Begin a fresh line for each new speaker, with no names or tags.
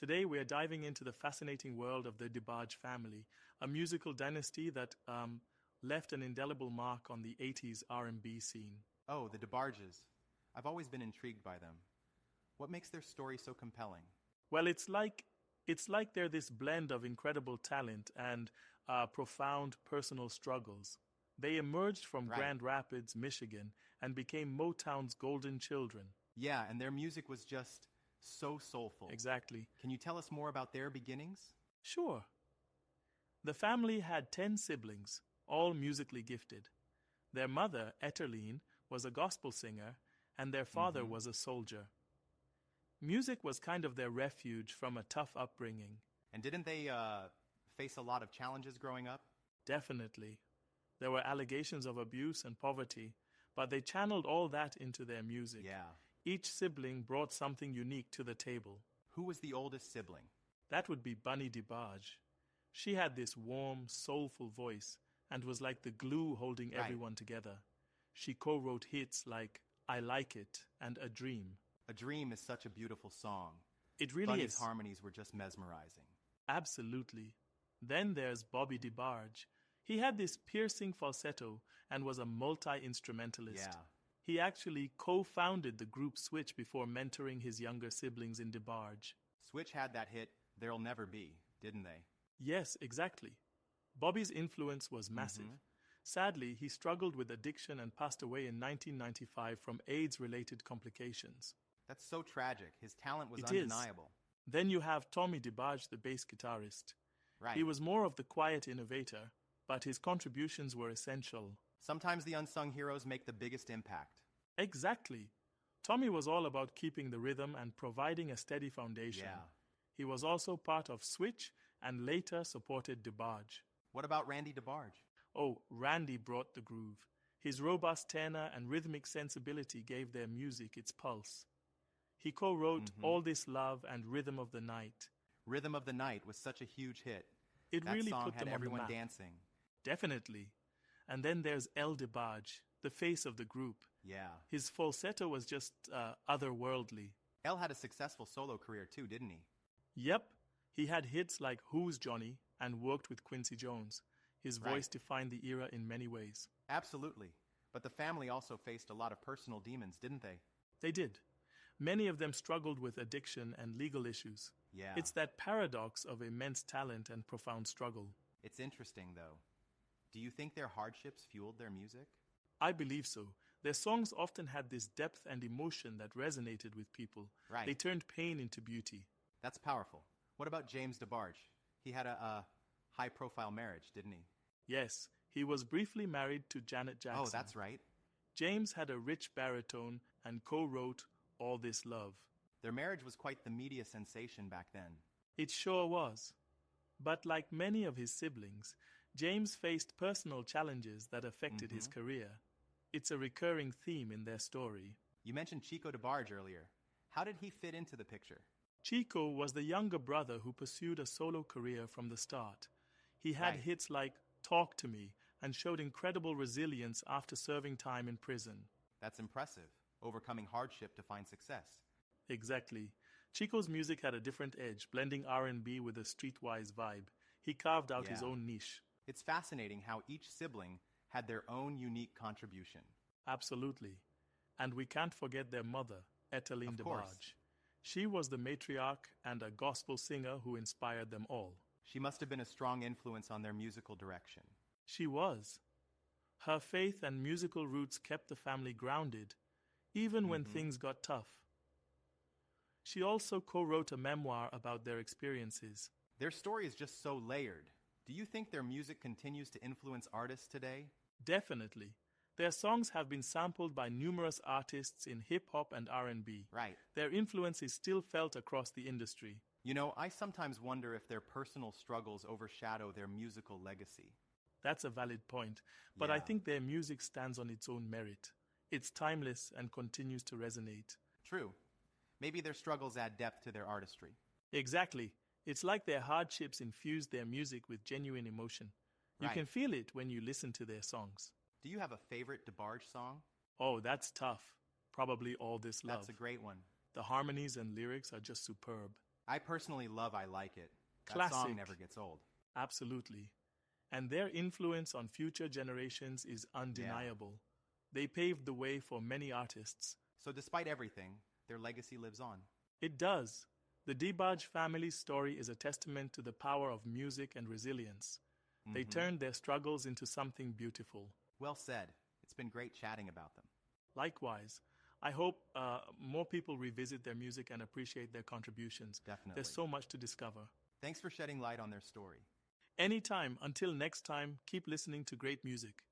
Today we are diving into the fascinating world of the DeBarge family, a musical dynasty that left an indelible mark on the 80s R&B scene.
Oh, the DeBarges. I've always been intrigued by them. What makes their story so compelling?
Well, it's like they're this blend of incredible talent and profound personal struggles. They emerged from
Right.
Grand Rapids, Michigan, and became Motown's golden children.
Yeah, and their music was just so soulful.
Exactly.
Can you tell us more about their beginnings?
Sure. The family had 10 siblings, all musically gifted. Their mother, Etterline, was a gospel singer, and their father was a soldier. Music was kind of their refuge from a tough upbringing.
And didn't they face a lot of challenges growing up?
Definitely. There were allegations of abuse and poverty, but they channeled all that into their music.
Yeah.
Each sibling brought something unique to the table.
Who was the oldest sibling?
That would be Bunny DeBarge. She had this warm, soulful voice and was like the glue holding
Right.
everyone together. She co-wrote hits like I Like It and A Dream.
A Dream is such a beautiful song.
It really
Bunny's
is.
harmonies were just mesmerizing.
Absolutely. Then there's Bobby DeBarge. He had this piercing falsetto and was a multi-instrumentalist.
Yeah.
He actually co-founded the group Switch before mentoring his younger siblings in DeBarge.
Switch had that hit, There'll Never Be, didn't they?
Yes, exactly. Bobby's influence was massive. Sadly, he struggled with addiction and passed away in 1995 from AIDS-related complications.
That's so tragic. His talent was
It is.
undeniable.
Then you have Tommy DeBarge, the bass guitarist.
Right.
He was more of the quiet innovator, but his contributions were essential.
Sometimes the unsung heroes make the biggest impact.
Exactly. Tommy was all about keeping the rhythm and providing a steady foundation.
Yeah.
He was also part of Switch and later supported DeBarge.
What about Randy DeBarge?
Oh, Randy brought the groove. His robust tenor and rhythmic sensibility gave their music its pulse. He co-wrote All This Love and Rhythm of the Night.
Rhythm of the Night was such a huge hit.
It
That
really
song
put
had
them on the
everyone
map.
dancing.
Definitely. And then there's El DeBarge, the face of the group.
Yeah.
His falsetto was just otherworldly.
El had a successful solo career too, didn't he?
Yep, he had hits like Who's Johnny and worked with Quincy Jones. His voice
Right.
defined the era in many ways.
Absolutely. But the family also faced a lot of personal demons, didn't they?
They did. Many of them struggled with addiction and legal issues.
Yeah.
It's that paradox of immense talent and profound struggle.
It's interesting, though. Do you think their hardships fueled their music?
I believe so. Their songs often had this depth and emotion that resonated with people.
Right.
They turned pain into beauty.
That's powerful. What about James DeBarge? He had a high-profile marriage, didn't he?
Yes, he was briefly married to Janet Jackson.
Oh, that's right.
James had a rich baritone and co-wrote All This Love.
Their marriage was quite the media sensation back then.
It sure was. But like many of his siblings, James faced personal challenges that affected his career. It's a recurring theme in their story.
You mentioned Chico DeBarge earlier. How did he fit into the picture?
Chico was the younger brother who pursued a solo career from the start. He had
Right.
hits like Talk to Me and showed incredible resilience after serving time in prison.
That's impressive, overcoming hardship to find success.
Exactly. Chico's music had a different edge, blending R&B with a streetwise vibe. He carved out his
Yeah.
own niche.
It's fascinating how each sibling had their own unique contribution.
Absolutely. And we can't forget their mother, Etterline
Of course.
DeBarge. She was the matriarch and a gospel singer who inspired them all.
She must have been a strong influence on their musical direction.
She was. Her faith and musical roots kept the family grounded, even when things got tough. She also co-wrote a memoir about their experiences.
Their story is just so layered. Do you think their music continues to influence artists today?
Definitely. Their songs have been sampled by numerous artists in hip-hop and R&B.
Right.
Their influence is still felt across the industry.
You know, I sometimes wonder if their personal struggles overshadow their musical legacy.
That's a valid point, but I
Yeah.
think their music stands on its own merit. It's timeless and continues to resonate.
True. Maybe their struggles add depth to their artistry.
Exactly. It's like their hardships infused their music with genuine emotion. You
Right.
can feel it when you listen to their songs.
Do you have a favorite DeBarge song?
Oh, that's tough. Probably All This Love.
That's a great one.
The harmonies and lyrics are just superb.
I personally love I Like It. That
Classic.
song never gets old.
Absolutely. And their influence on future generations is undeniable. They paved the way for many artists.
So despite everything, their legacy lives on.
It does. The DeBarge family's story is a testament to the power of music and resilience. They turned their struggles into something beautiful.
Well said. It's been great chatting about them.
Likewise, I hope more people revisit their music and appreciate their contributions.
Definitely.
There's so much to discover.
Thanks for shedding light on their story.
Anytime, until next time, keep listening to great music.